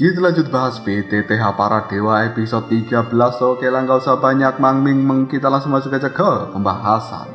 Kita lanjut bahas PTTH para dewa episode 13. Oke lah, gak usah banyak mangming, kita langsung masuk aja ke pembahasan.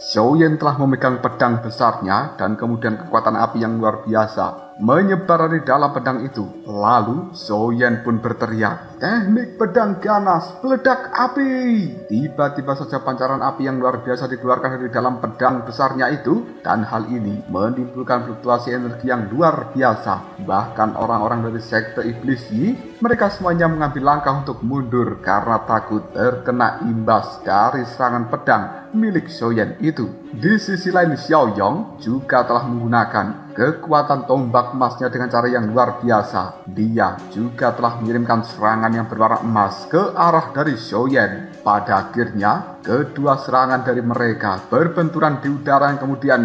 Xiaoyan telah memegang pedang besarnya dan kemudian kekuatan api yang luar biasa menyebar dari dalam pedang itu. Lalu Xiaoyan pun berteriak, "Teknik pedang ganas, peledak api!" Tiba-tiba saja pancaran api yang luar biasa dikeluarkan dari dalam pedang besarnya itu, dan hal ini menimbulkan fluktuasi energi yang luar biasa. Bahkan orang-orang dari sekte iblis Yi, mereka semuanya mengambil langkah untuk mundur karena takut terkena imbas dari serangan pedang milik Xiaoyan itu. Di sisi lain, Xiaoyong juga telah menggunakan kekuatan tombak emasnya dengan cara yang luar biasa. Dia juga telah mengirimkan serangan yang berwarna emas ke arah dari Xiaoyan. Pada akhirnya, kedua serangan dari mereka berbenturan di udara yang kemudian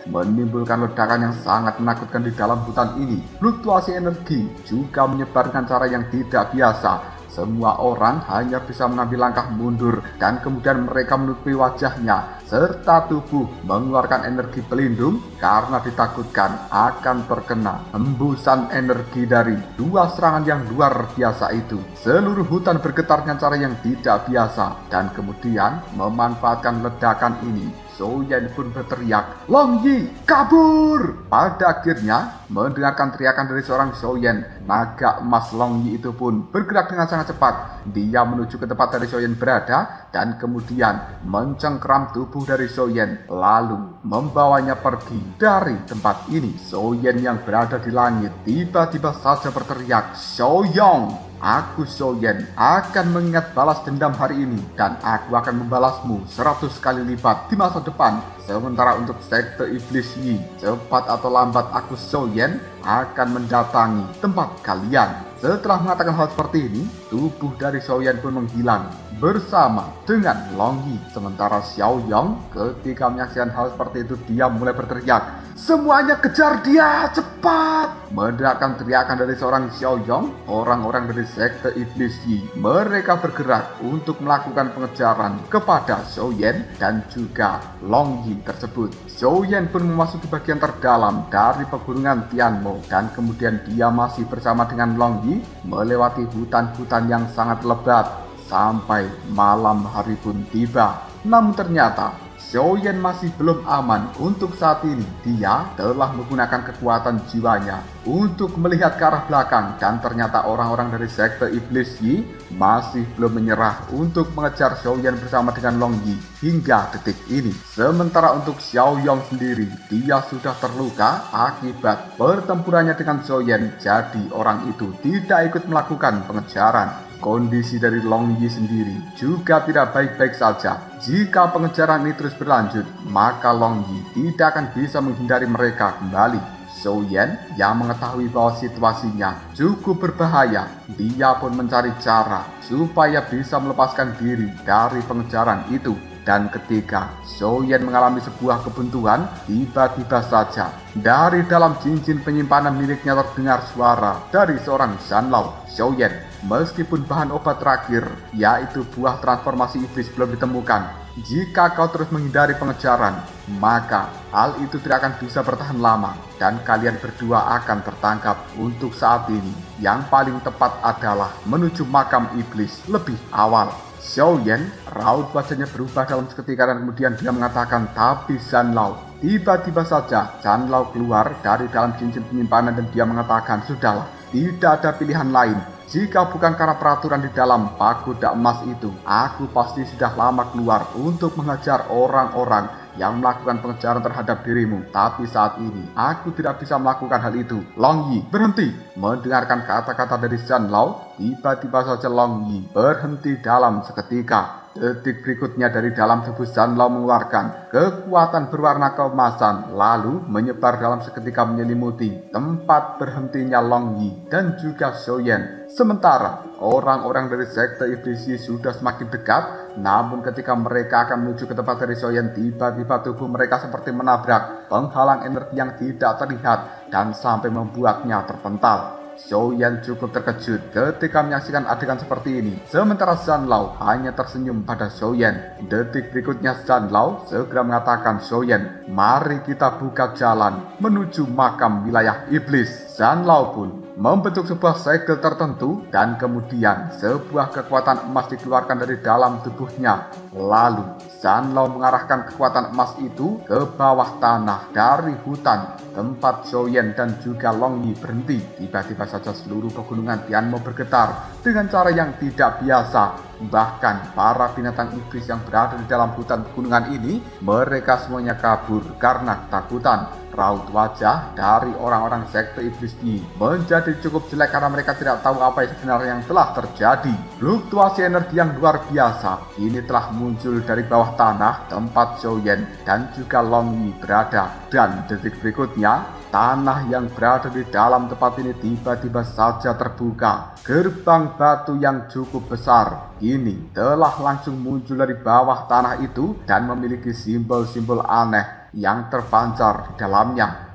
menimbulkan ledakan yang sangat menakutkan di dalam hutan ini. Fluktuasi energi juga menyebarkan cara yang tidak biasa. Semua orang hanya bisa mengambil langkah mundur dan kemudian mereka menutupi wajahnya serta tubuh mengeluarkan energi pelindung karena ditakutkan akan terkena hembusan energi dari dua serangan yang luar biasa itu. Seluruh hutan bergetar dengan cara yang tidak biasa dan kemudian memanfaatkan ledakan ini, Xiaoyan pun berteriak, "Long Yi, kabur!" Pada akhirnya, mendengarkan teriakan dari seorang Xiaoyan, naga emas Long Yi itu pun bergerak dengan sangat cepat. Dia menuju ke tempat dari Xiaoyan berada dan kemudian mencengkeram tubuh dari Xiaoyan, lalu membawanya pergi dari tempat ini. Xiaoyan yang berada di langit tiba-tiba saja berteriak, "Xiaoyong! Aku Xiaoyan akan mengingat balas dendam hari ini dan aku akan membalasmu 100 kali lipat di masa depan. Sementara untuk sekte iblis Yi, cepat atau lambat aku Xiaoyan akan mendatangi tempat kalian." Setelah mengatakan hal seperti ini, tubuh dari Xiaoyan pun menghilang bersama dengan Long Yi. Sementara Xiaoyong ketika menyaksikan hal seperti itu, dia mulai berteriak, "Semuanya kejar dia, cepat!" Mendengarkan teriakan dari seorang Xiaoyong, orang-orang dari sekte iblis Yi, mereka bergerak untuk melakukan pengejaran kepada Xiaoyan dan juga Long Yi tersebut. Xiaoyan pun memasuki bagian terdalam dari pegunungan Tianmo dan kemudian dia masih bersama dengan Long Yi melewati hutan-hutan yang sangat lebat sampai malam hari pun tiba. Namun ternyata Xiaoyan masih belum aman untuk saat ini. Dia telah menggunakan kekuatan jiwanya untuk melihat ke arah belakang dan ternyata orang-orang dari sekte iblis Yi masih belum menyerah untuk mengejar Xiaoyan bersama dengan Long Yi hingga detik ini. Sementara untuk Xiaoyong sendiri, dia sudah terluka akibat pertempurannya dengan Xiaoyan, jadi orang itu tidak ikut melakukan pengejaran. Kondisi dari Long Yi sendiri juga tidak baik-baik saja. Jika pengejaran ini terus berlanjut, maka Long Yi tidak akan bisa menghindari mereka kembali. Xiaoyan yang mengetahui bahwa situasinya cukup berbahaya, dia pun mencari cara supaya bisa melepaskan diri dari pengejaran itu. Dan ketika Xiaoyan mengalami sebuah kebuntuan, tiba-tiba saja dari dalam cincin penyimpanan miliknya terdengar suara dari seorang Zanlao. "Xiaoyan, meskipun bahan obat terakhir, yaitu buah transformasi iblis belum ditemukan, jika kau terus menghindari pengejaran, maka hal itu tidak akan bisa bertahan lama dan kalian berdua akan tertangkap. Untuk saat ini, yang paling tepat adalah menuju makam iblis lebih awal." Xiaoyan, raut wajahnya berubah dalam seketika dan kemudian dia mengatakan, "Tapi Zanlao." Tiba-tiba saja Zanlao keluar dari dalam cincin penyimpanan dan dia mengatakan, "Sudahlah, tidak ada pilihan lain. Jika bukan karena peraturan di dalam pagoda emas itu, aku pasti sudah lama keluar untuk mengejar orang-orang yang melakukan pengejaran terhadap dirimu. Tapi saat ini, aku tidak bisa melakukan hal itu. Long Yi, berhenti!" Mendengarkan kata-kata dari Zanlao, tiba-tiba saja Long Yi berhenti dalam seketika. Detik berikutnya dari dalam tubuh Zanlao mengeluarkan kekuatan berwarna keemasan, lalu menyebar dalam seketika menyelimuti tempat berhentinya Long Yi dan juga Xiaoyan. Sementara orang-orang dari sekte iblis Yi sudah semakin dekat, namun ketika mereka akan menuju ke tempat dari Xiaoyan, tiba-tiba tubuh mereka seperti menabrak penghalang energi yang tidak terlihat dan sampai membuatnya terpental. Xiaoyan cukup terkejut ketika menyaksikan adegan seperti ini. Sementara Zanlao hanya tersenyum pada Xiaoyan. Detik berikutnya Zanlao segera mengatakan, Xiaoyan, mari kita buka jalan menuju makam wilayah iblis. Zanlao pun membentuk sebuah segel tertentu dan kemudian sebuah kekuatan emas dikeluarkan dari dalam tubuhnya. Lalu Zanlao mengarahkan kekuatan emas itu ke bawah tanah dari hutan tempat Xiaoyan dan juga Long Yi berhenti. Tiba-tiba saja seluruh pegunungan Tianmo bergetar dengan cara yang tidak biasa. Bahkan para binatang iblis yang berada di dalam hutan pegunungan ini, mereka semuanya kabur karena ketakutan. Raut wajah dari orang-orang sekte iblis ini menjadi cukup jelek karena mereka tidak tahu apa yang sebenarnya yang telah terjadi. Fluktuasi energi yang luar biasa ini telah muncul dari bawah tanah tempat Xiaoyan dan juga Long Yi berada. Dan detik berikutnya, tanah yang berada di dalam tempat ini tiba-tiba saja terbuka. Gerbang batu yang cukup besar ini telah langsung muncul dari bawah tanah itu dan memiliki simbol-simbol aneh yang terpancar di dalamnya.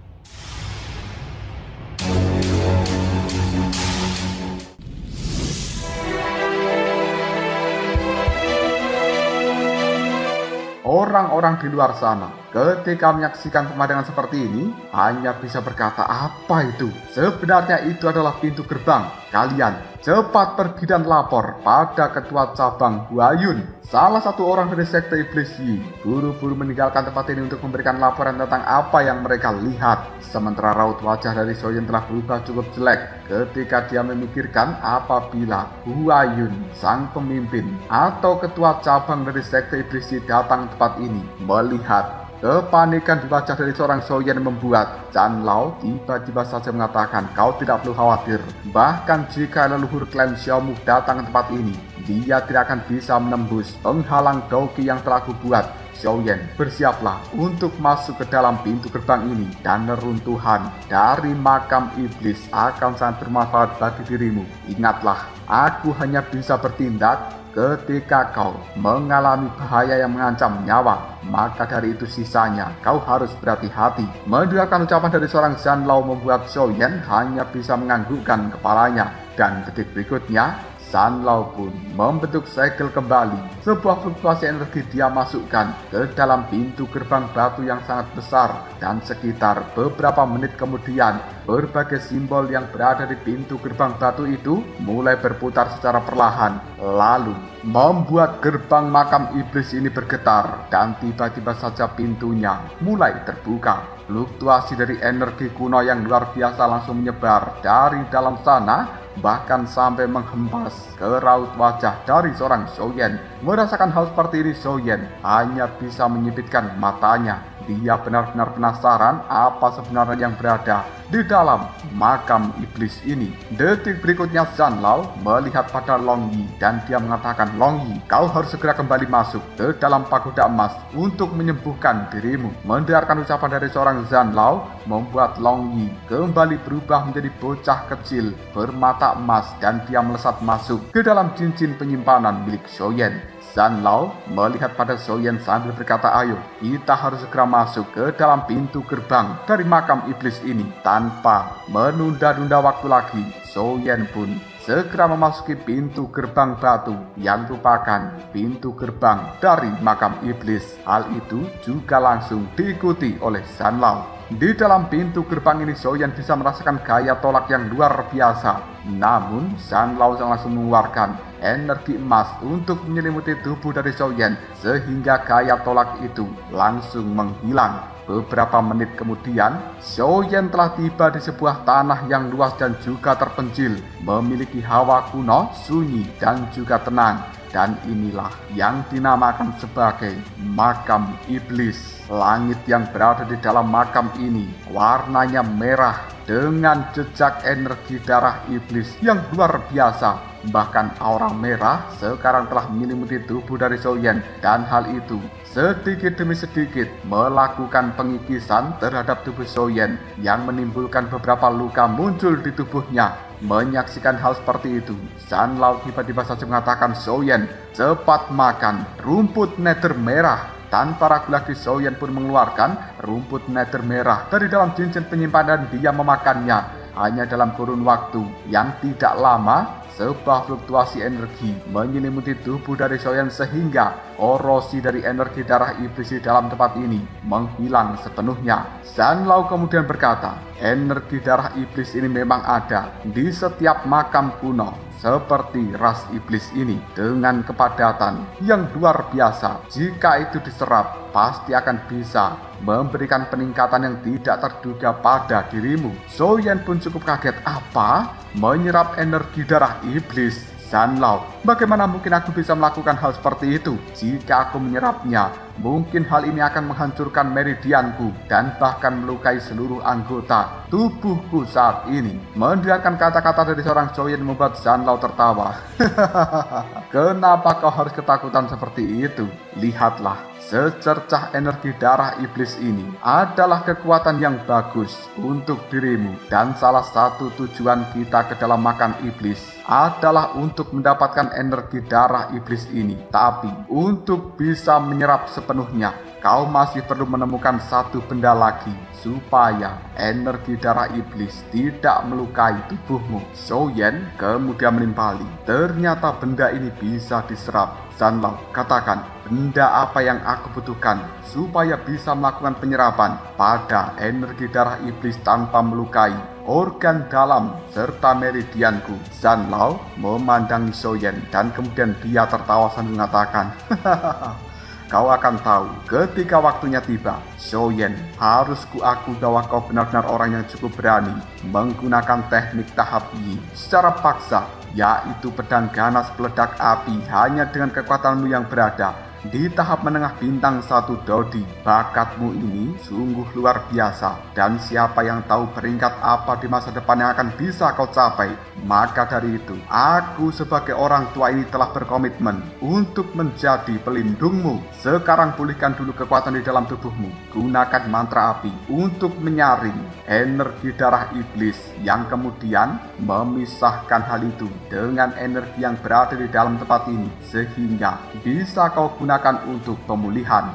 Orang-orang di luar sana ketika menyaksikan pemandangan seperti ini hanya bisa berkata, apa itu? Sebenarnya itu adalah pintu gerbang. Kalian cepat pergi dan lapor pada ketua cabang Huayun. Salah satu orang dari sekte iblis Yi buru-buru meninggalkan tempat ini untuk memberikan laporan tentang apa yang mereka lihat. Sementara raut wajah dari Xiaoyan telah berubah cukup jelek ketika dia memikirkan apabila Huayun, sang pemimpin atau ketua cabang dari sekte iblis Yi datang ke tempat ini. Melihat kepanikan di wajah dari seorang Xiaoyan membuat Zanlao tiba-tiba saja mengatakan, kau tidak perlu khawatir. Bahkan jika leluhur klan Xiaomu datang ke tempat ini, dia tidak akan bisa menembus penghalang Douki yang telah kubuat. Xiaoyan, bersiaplah untuk masuk ke dalam pintu gerbang ini dan neruntuhan dari makam iblis akan sangat bermanfaat bagi dirimu. Ingatlah, aku hanya bisa bertindak ketika kau mengalami bahaya yang mengancam nyawa. Maka dari itu sisanya kau harus berhati-hati. Mendengarkan ucapan dari seorang Zanlao membuat Xiaoyan hanya bisa menganggukkan kepalanya. Dan detik berikutnya Zanlao pun membentuk segel kembali. Sebuah fluktuasi energi dia masukkan ke dalam pintu gerbang batu yang sangat besar. Dan sekitar beberapa menit kemudian, berbagai simbol yang berada di pintu gerbang batu itu mulai berputar secara perlahan. Lalu membuat gerbang makam iblis ini bergetar. Dan tiba-tiba saja pintunya mulai terbuka. Fluktuasi dari energi kuno yang luar biasa langsung menyebar dari dalam sana, bahkan sampai menghempas ke raut wajah dari seorang Xiaoyan. Merasakan hal seperti ini, Xiaoyan hanya bisa menyipitkan matanya. Dia benar-benar penasaran apa sebenarnya yang berada di dalam makam iblis ini. Detik berikutnya Zanlao melihat pada Long Yi dan dia mengatakan, Long Yi, kau harus segera kembali masuk ke dalam pagoda emas untuk menyembuhkan dirimu. Mendengarkan ucapan dari seorang Zanlao membuat Long Yi kembali berubah menjadi bocah kecil bermata emas dan dia melesat masuk ke dalam cincin penyimpanan milik Xiaoyan. Zanlao melihat pada Xiaoyan sambil berkata, ayo kita harus segera masuk ke dalam pintu gerbang dari makam iblis ini. Tanpa menunda-nunda waktu lagi, Xiaoyan pun segera memasuki pintu gerbang batu yang merupakan pintu gerbang dari makam iblis. Hal itu juga langsung diikuti oleh Zanlao. Di dalam pintu gerbang ini Xiaoyan bisa merasakan gaya tolak yang luar biasa. Namun Zanlao langsung mengeluarkan energi emas untuk menyelimuti tubuh dari Xiaoyan sehingga gaya tolak itu langsung menghilang. Beberapa menit kemudian, Xiaoyan telah tiba di sebuah tanah yang luas dan juga terpencil, memiliki hawa kuno, sunyi dan juga tenang. Dan inilah yang dinamakan sebagai makam iblis. Langit yang berada di dalam makam ini warnanya merah dengan jejak energi darah iblis yang luar biasa. Bahkan aura merah sekarang telah menyelimuti tubuh dari Xiaoyan dan hal itu sedikit demi sedikit melakukan pengikisan terhadap tubuh Xiaoyan yang menimbulkan beberapa luka muncul di tubuhnya. Menyaksikan hal seperti itu, Zanlao tiba-tiba saja mengatakan, Xiaoyan, cepat makan rumput nether merah. Tanpa ragu lagi Xiaoyan pun mengeluarkan rumput nether merah dari dalam cincin penyimpanan dan dia memakannya. Hanya dalam kurun waktu yang tidak lama, sebuah fluktuasi energi menyelimuti tubuh dari Xiaoyan sehingga korosi dari energi darah iblis di dalam tempat ini menghilang sepenuhnya. Zanlao kemudian berkata, energi darah iblis ini memang ada di setiap makam kuno seperti ras iblis ini dengan kepadatan yang luar biasa. Jika itu diserap, pasti akan bisa memberikan peningkatan yang tidak terduga pada dirimu. Xiaoyan pun cukup kaget. Apa? Menyerap energi darah iblis? Zanlao, bagaimana mungkin aku bisa melakukan hal seperti itu? Jika aku menyerapnya, mungkin hal ini akan menghancurkan meridianku dan bahkan melukai seluruh anggota tubuhku saat ini. Mendengarkan kata-kata dari seorang Xiaoyan membuat Zanlao tertawa. Kenapa kau harus ketakutan seperti itu? Lihatlah, secercah energi darah iblis ini adalah kekuatan yang bagus untuk dirimu, dan salah satu tujuan kita ke dalam makam iblis adalah untuk mendapatkan energi darah iblis ini. Tapi untuk bisa menyerap sepenuhnya, kau masih perlu menemukan satu benda lagi supaya energi darah iblis tidak melukai tubuhmu. Xiaoyan kemudian menimpali, ternyata benda ini bisa diserap. Zanlao, katakan, benda apa yang aku butuhkan supaya bisa melakukan penyerapan pada energi darah iblis tanpa melukai organ dalam serta meridianku. Zanlao memandangi Xiaoyan dan kemudian dia tertawa sambil mengatakan, kau akan tahu ketika waktunya tiba. Xiaoyan, harus kuakui bahwa kau benar-benar orang yang cukup berani menggunakan teknik tahap Yi secara paksa, yaitu pedang ganas peledak api hanya dengan kekuatanmu yang berada di tahap menengah bintang 1 Dodi. Bakatmu ini sungguh luar biasa, dan siapa yang tahu peringkat apa di masa depan yang akan bisa kau capai. Maka dari itu, aku sebagai orang tua ini telah berkomitmen untuk menjadi pelindungmu. Sekarang pulihkan dulu kekuatan di dalam tubuhmu. Gunakan mantra api untuk menyaring energi darah iblis yang kemudian memisahkan hal itu dengan energi yang berada di dalam tempat ini, sehingga bisa kau gunakan untuk pemulihan.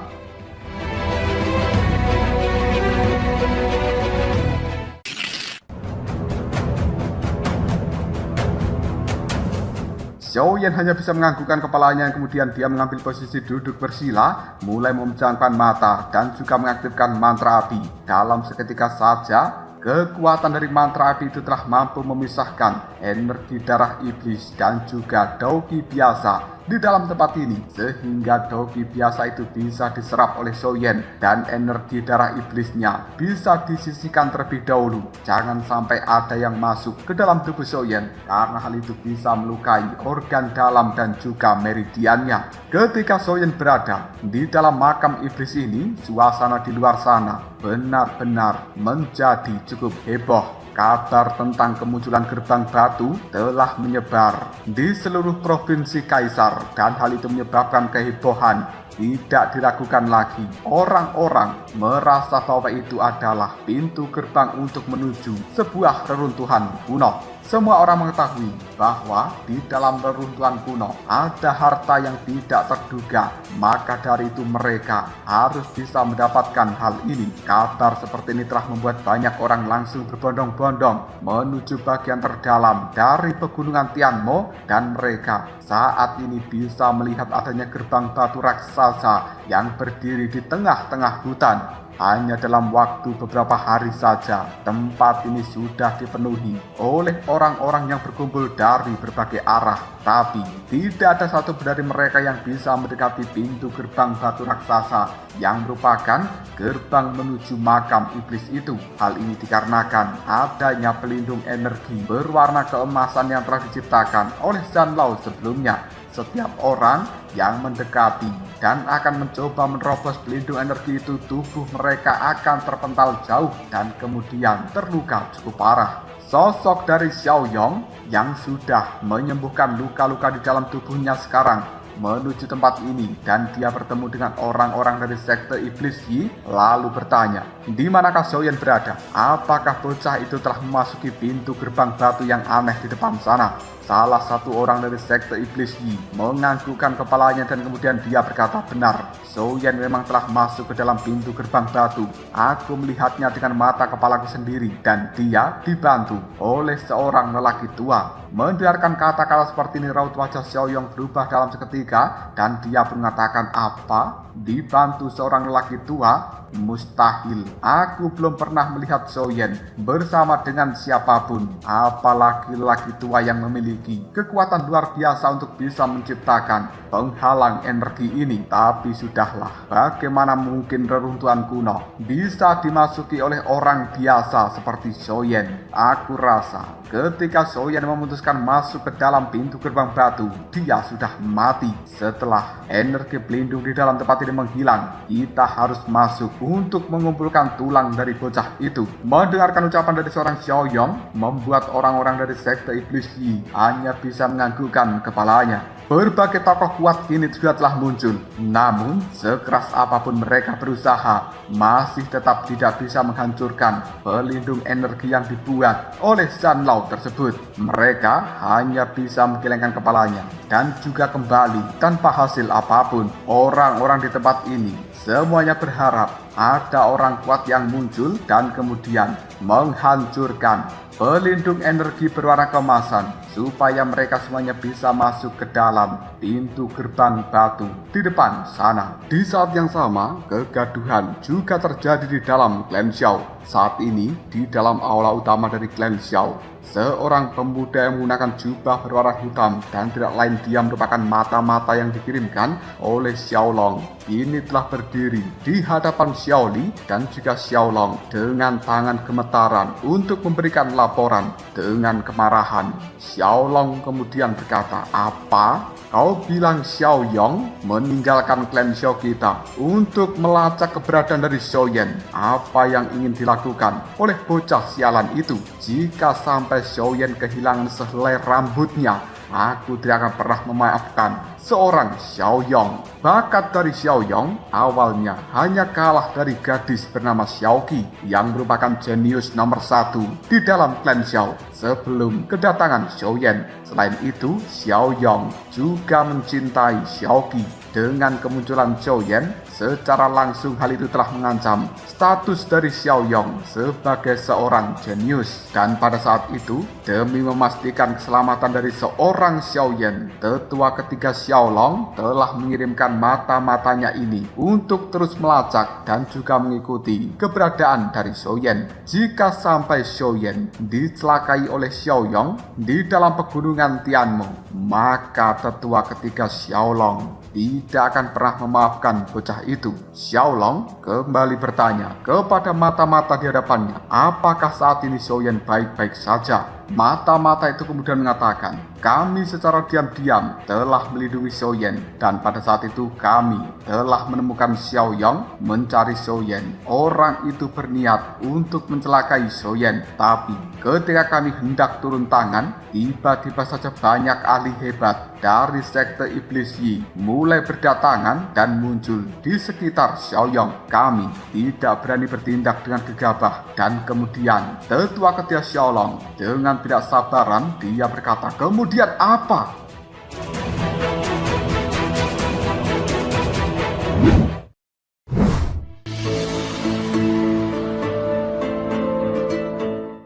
Xiaoyan hanya bisa menganggukkan kepalanya, yang kemudian dia mengambil posisi duduk bersila, mulai memejamkan mata dan juga mengaktifkan mantra api. Dalam seketika saja, kekuatan dari mantra api itu telah mampu memisahkan energi darah iblis dan juga Daoqi biasa di dalam tempat ini, sehingga Daoqi biasa itu bisa diserap oleh Xiaoyan dan energi darah iblisnya bisa disisihkan terlebih dahulu. Jangan sampai ada yang masuk ke dalam tubuh Xiaoyan, karena hal itu bisa melukai organ dalam dan juga meridiannya. Ketika Xiaoyan berada di dalam makam iblis ini, suasana di luar sana benar-benar menjadi cukup heboh. Kabar tentang kemunculan gerbang batu telah menyebar di seluruh provinsi Kaisar, dan hal itu menyebabkan kehebohan. Tidak diragukan lagi, orang-orang merasa bahwa itu adalah pintu gerbang untuk menuju sebuah reruntuhan kuno. Semua orang mengetahui bahwa di dalam reruntuhan kuno ada harta yang tidak terduga, maka dari itu mereka harus bisa mendapatkan hal ini. Kabar seperti ini telah membuat banyak orang langsung berbondong-bondong menuju bagian terdalam dari pegunungan Tianmo, dan mereka saat ini bisa melihat adanya gerbang batu raksasa yang berdiri di tengah-tengah hutan. Hanya dalam waktu beberapa hari saja, tempat ini sudah dipenuhi oleh orang-orang yang berkumpul dari berbagai arah. Tapi tidak ada satu dari mereka yang bisa mendekati pintu gerbang batu raksasa yang merupakan gerbang menuju makam iblis itu. Hal ini dikarenakan adanya pelindung energi berwarna keemasan yang telah diciptakan oleh Zanlao sebelumnya. Setiap orang yang mendekati dan akan mencoba menerobos pelindung energi itu, tubuh mereka akan terpental jauh dan kemudian terluka cukup parah. Sosok dari Xiaoyong yang sudah menyembuhkan luka-luka di dalam tubuhnya sekarang menuju tempat ini, dan dia bertemu dengan orang-orang dari sekte iblis Yi, lalu bertanya, di manakah Xiaoyan berada? Apakah bocah itu telah memasuki pintu gerbang batu yang aneh di depan sana? salah satu orang dari sekte iblis Yi menganggukkan kepalanya dan kemudian dia berkata, benar, Xiaoyan memang telah masuk ke dalam pintu gerbang batu. Aku melihatnya dengan mata kepalaku sendiri dan dia dibantu oleh seorang lelaki tua. Mendengarkan kata-kata seperti ini, raut wajah Xiaoyong berubah dalam seketika dan dia pun mengatakan, apa? Dibantu seorang lelaki tua? Mustahil. Aku belum pernah melihat Xiaoyan bersama dengan siapapun, apalagi lelaki tua yang memiliki kekuatan luar biasa untuk bisa menciptakan penghalang energi ini. Tapi sudahlah, bagaimana mungkin reruntuhan kuno bisa dimasuki oleh orang biasa seperti Xiaoyan? Aku rasa ketika Xiaoyan memutuskan masuk ke dalam pintu gerbang batu, dia sudah mati. Setelah energi pelindung di dalam tempat ini menghilang, kita harus masuk untuk mengumpulkan tulang dari bocah itu. Mendengarkan ucapan dari seorang Xiaoyong membuat orang-orang dari sekte iblis Yi hanya bisa menganggukkan kepalanya. Berbagai tokoh kuat kini juga telah muncul, namun sekeras apapun mereka berusaha, masih tetap tidak bisa menghancurkan pelindung energi yang dibuat oleh Shan Lao tersebut. Mereka hanya bisa menggelengkan kepalanya dan juga kembali tanpa hasil apapun. Orang-orang di tempat ini semuanya berharap ada orang kuat yang muncul dan kemudian menghancurkan pelindung energi berwarna keemasan supaya mereka semuanya bisa masuk ke dalam pintu gerbang batu di depan sana. Di saat yang sama, kegaduhan juga terjadi di dalam klan Xiao. Saat ini, di dalam aula utama dari klan Xiao, seorang pemuda yang menggunakan jubah berwarna hitam dan tidak lain dia merupakan mata-mata yang dikirimkan oleh Xiaolong. Ini telah berdiri di hadapan Xiaoli dan juga Xiaolong dengan tangan gemetaran untuk memberikan laporan dengan kemarahan. Xiaolong kemudian berkata, apa? Kau bilang Xiaoyong meninggalkan klan Xiao kita untuk melacak keberadaan dari Xiaoyan. Apa yang ingin dilakukan oleh bocah sialan itu? Jika sampai Xiaoyan kehilangan sehelai rambutnya, aku tidak akan pernah memaafkan seorang Xiaoyong. Bakat dari Xiaoyong awalnya hanya kalah dari gadis bernama Xiaoqi yang merupakan jenius nomor 1 di dalam klan Xiao sebelum kedatangan Xiaoyan. Selain itu, Xiaoyong juga mencintai Xiaoqi. Dengan kemunculan Xiaoyan, secara langsung hal itu telah mengancam status dari Xiaoyong sebagai seorang jenius. Dan pada saat itu, demi memastikan keselamatan dari seorang Xiaoyan, tetua ketiga Xiaolong telah mengirimkan mata-matanya ini untuk terus melacak dan juga mengikuti keberadaan dari Xiaoyan. Jika sampai Xiaoyan dicelakai oleh Xiaoyong di dalam pegunungan Tianmo, maka tetua ketiga Xiaolong tidak akan pernah memaafkan bocah itu. Xiaolong kembali bertanya kepada mata-mata di hadapannya, apakah saat ini Xiaoyan baik-baik saja? Mata-mata itu kemudian mengatakan, kami secara diam-diam telah melindungi Xiaoyan dan pada saat itu kami telah menemukan Xiaoyong mencari Xiaoyan. Orang itu berniat untuk mencelakai Xiaoyan, tapi ketika kami hendak turun tangan, tiba-tiba saja banyak ahli hebat dari sekte iblis Yi mulai berdatangan dan muncul di sekitar Xiaoyong. Kami tidak berani bertindak dengan gegabah dan kemudian tetua ketiga Xiaolong dengan tidak sabaran dia berkata, kemudian apa?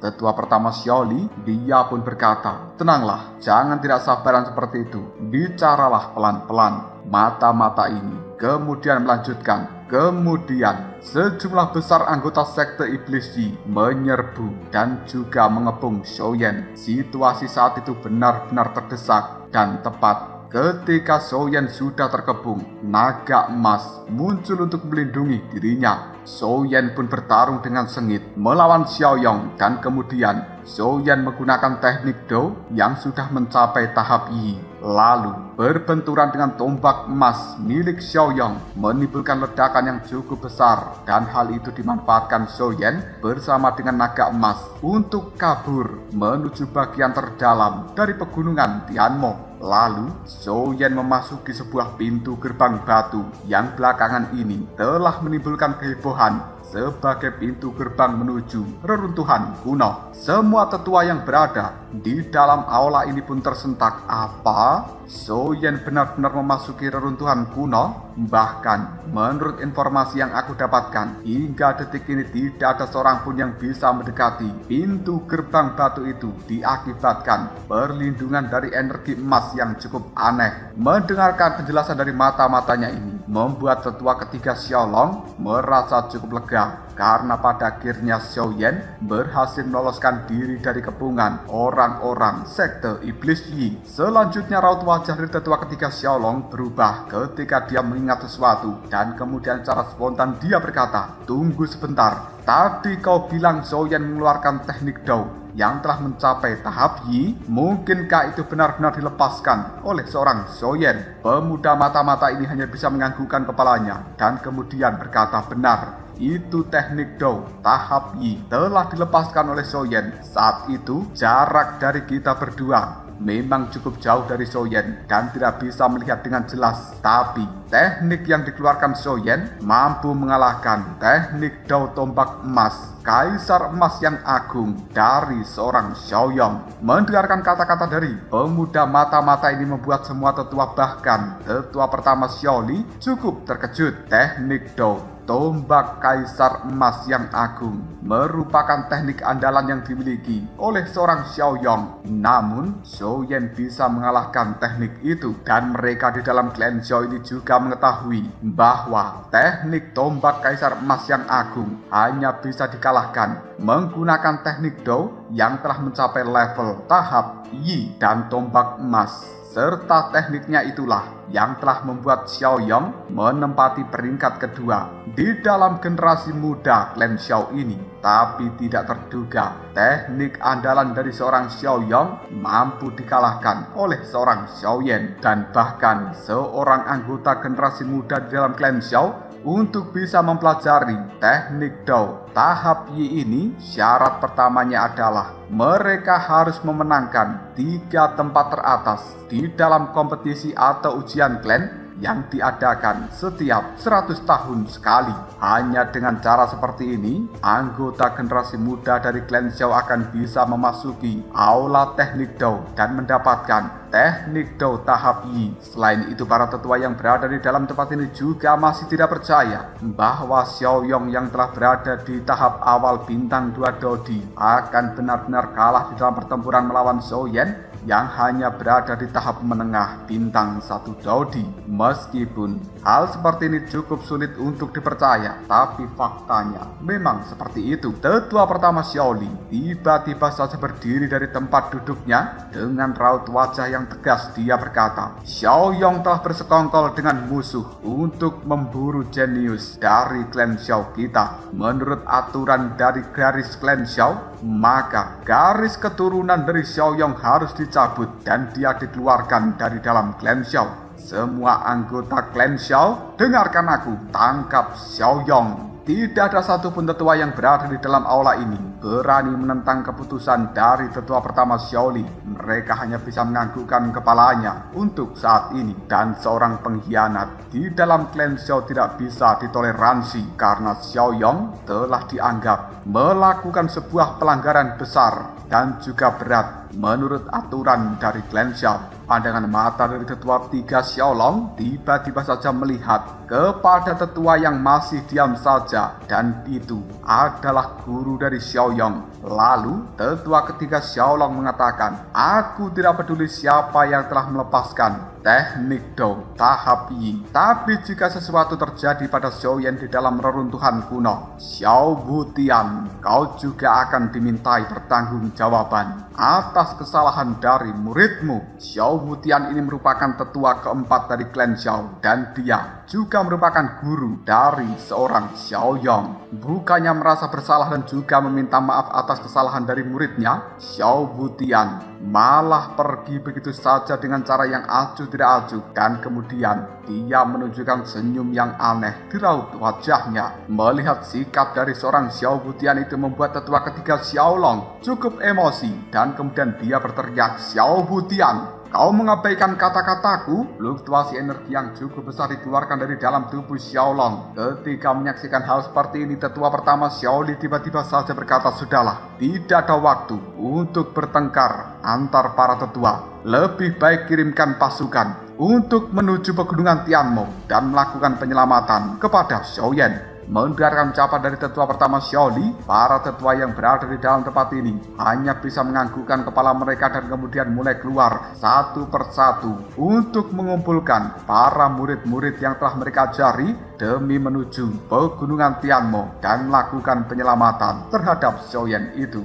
Tetua pertama Xiaoli, dia pun berkata, tenanglah, jangan tidak sabaran seperti itu, bicaralah pelan-pelan. Mata-mata ini kemudian melanjutkan, kemudian sejumlah besar anggota sekte iblis Yi menyerbu dan juga mengepung Xiaoyan. Situasi saat itu benar-benar terdesak dan tepat ketika Xiaoyan sudah terkepung, naga emas muncul untuk melindungi dirinya. Xiaoyan pun bertarung dengan sengit melawan Xiaoyong dan kemudian Xiaoyan menggunakan teknik Do yang sudah mencapai tahap Yi. Lalu berbenturan dengan tombak emas milik Xiaoyong menimbulkan ledakan yang cukup besar dan hal itu dimanfaatkan Xiaoyan bersama dengan naga emas untuk kabur menuju bagian terdalam dari pegunungan Tianmo. Lalu Xiaoyan memasuki sebuah pintu gerbang batu yang belakangan ini telah menimbulkan kehebohan sebagai pintu gerbang menuju reruntuhan kuno. Semua tetua yang berada di dalam aula ini pun tersentak. Apa? Xiaoyan benar-benar memasuki reruntuhan kuno? Bahkan menurut informasi yang aku dapatkan, hingga detik ini tidak ada seorang pun yang bisa mendekati pintu gerbang batu itu diakibatkan perlindungan dari energi emas yang cukup aneh. Mendengarkan penjelasan dari mata-matanya ini membuat tetua ketiga Xiaolong merasa cukup lega, karena pada akhirnya Xiaoyan berhasil meloloskan diri dari kepungan orang-orang sekte iblis Yi. Selanjutnya raut wajah dari tetua ketiga Xiaolong berubah ketika dia mengingat sesuatu, dan kemudian secara spontan dia berkata, "Tunggu sebentar, tadi kau bilang Xiaoyan mengeluarkan teknik Dao yang telah mencapai tahap Yi. Mungkinkah itu benar-benar dilepaskan oleh seorang Xiaoyan?" Pemuda mata-mata ini hanya bisa menganggukkan kepalanya dan kemudian berkata, "Benar, itu teknik Dao tahap Yi telah dilepaskan oleh Xiaoyan. Saat itu jarak dari kita berdua memang cukup jauh dari Xiaoyan dan tidak bisa melihat dengan jelas, tapi teknik yang dikeluarkan Xiaoyan mampu mengalahkan teknik Dao tombak emas Kaisar Emas yang agung dari seorang Xiaoyong." Mendengarkan kata-kata dari pemuda mata-mata ini membuat semua tetua, bahkan tetua pertama Xiaoli, cukup terkejut. Teknik Dao tombak Kaisar Emas yang agung merupakan teknik andalan yang dimiliki oleh seorang Xiaoyong. Namun Xiaoyan bisa mengalahkan teknik itu, dan mereka di dalam klan Xiao ini juga mengetahui bahwa teknik tombak Kaisar Emas yang agung hanya bisa dikalahkan menggunakan teknik Dao yang telah mencapai level tahap Yi dan tombak emas. Serta tekniknya itulah yang telah membuat Xiaoyong menempati peringkat kedua di dalam generasi muda klan Xiao ini. Tapi tidak terduga, teknik andalan dari seorang Xiaoyong mampu dikalahkan oleh seorang Xiaoyan. Dan bahkan seorang anggota generasi muda di dalam klan Xiao untuk bisa mempelajari teknik Dao tahap Yi ini, syarat pertamanya adalah mereka harus memenangkan 3 tempat teratas di dalam kompetisi atau ujian klan yang diadakan setiap 100 tahun sekali. Hanya dengan cara seperti ini, anggota generasi muda dari klan Xiao akan bisa memasuki aula teknik Dao dan mendapatkan teknik Dao tahap Yi. Selain itu, para tetua yang berada di dalam tempat ini juga masih tidak percaya bahwa Xiaoyong yang telah berada di tahap awal bintang 2 Dodi akan benar-benar kalah di dalam pertempuran melawan Xiaoyan yang hanya berada di tahap menengah bintang 1 Dodi. Meskipun hal seperti ini cukup sulit untuk dipercaya, tapi faktanya memang seperti itu. Tetua pertama Xiaoli tiba-tiba saja berdiri dari tempat duduknya dengan raut wajah yang tegas. Dia berkata, "Xiaoyong telah bersekongkol dengan musuh untuk memburu jenius dari klan Xiao kita. Menurut aturan dari garis klan Xiao, maka garis keturunan dari Xiaoyong harus dicabut dan dia dikeluarkan dari dalam klan Xiao. Semua anggota klan Xiao, dengarkan aku, tangkap Xiaoyong." Tidak ada satupun tetua yang berada di dalam aula ini berani menentang keputusan dari tetua pertama Xiaoli. Mereka hanya bisa menganggukkan kepalanya untuk saat ini. Dan seorang pengkhianat di dalam klan Xiao tidak bisa ditoleransi, karena Xiaoyong telah dianggap melakukan sebuah pelanggaran besar dan juga berat menurut aturan dari klan Xiao. Pandangan mata dari tetua 3 Xiaolong tiba-tiba saja melihat kepada tetua yang masih diam saja, dan itu adalah guru dari Xiaoyong. Lalu tetua ketiga Xiaolong mengatakan, "Aku tidak peduli siapa yang telah melepaskan teknik Dao tahap Yi, tapi jika sesuatu terjadi pada Xiaoyan di dalam reruntuhan kuno, Xiao Wutian, kau juga akan dimintai pertanggungjawaban atas kesalahan dari muridmu." Xiao Wutian ini merupakan tetua keempat dari klan Xiao, dan dia juga merupakan guru dari seorang Xiaoyong. Bukannya merasa bersalah dan juga meminta maaf atas kesalahan dari muridnya, Xiao Wutian malah pergi begitu saja dengan cara yang acuh tidak acuh, dan kemudian dia menunjukkan senyum yang aneh di raut wajahnya. Melihat sikap dari seorang Xiao Wutian itu membuat tetua ketiga Xiaolong cukup emosi, dan kemudian dia berteriak, "Xiao Wutian, Kau mengabaikan kata-kataku. Fluktuasi energi yang cukup besar dikeluarkan dari dalam tubuh Xiaolong. Ketika menyaksikan hal seperti ini, tetua pertama Xiaoli tiba-tiba saja berkata, "Sudahlah, tidak ada waktu untuk bertengkar antar para tetua. Lebih baik kirimkan pasukan untuk menuju pegunungan Tianmo dan melakukan penyelamatan kepada Xiaoyan." Mendengarkan ucapan dari tetua pertama Xiaoli, para tetua yang berada di dalam tempat ini hanya bisa menganggukkan kepala mereka dan kemudian mulai keluar satu persatu untuk mengumpulkan para murid-murid yang telah mereka ajari demi menuju pegunungan Tianmo dan melakukan penyelamatan terhadap Xiaoyan itu.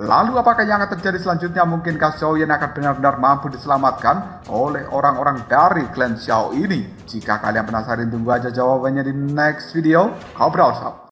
Lalu apakah yang akan terjadi selanjutnya? Mungkinkah Xiaoyan akan benar-benar mampu diselamatkan oleh orang-orang dari klan Xiao ini? Jika kalian penasaran, tunggu aja jawabannya di next video. Ngobrol sob.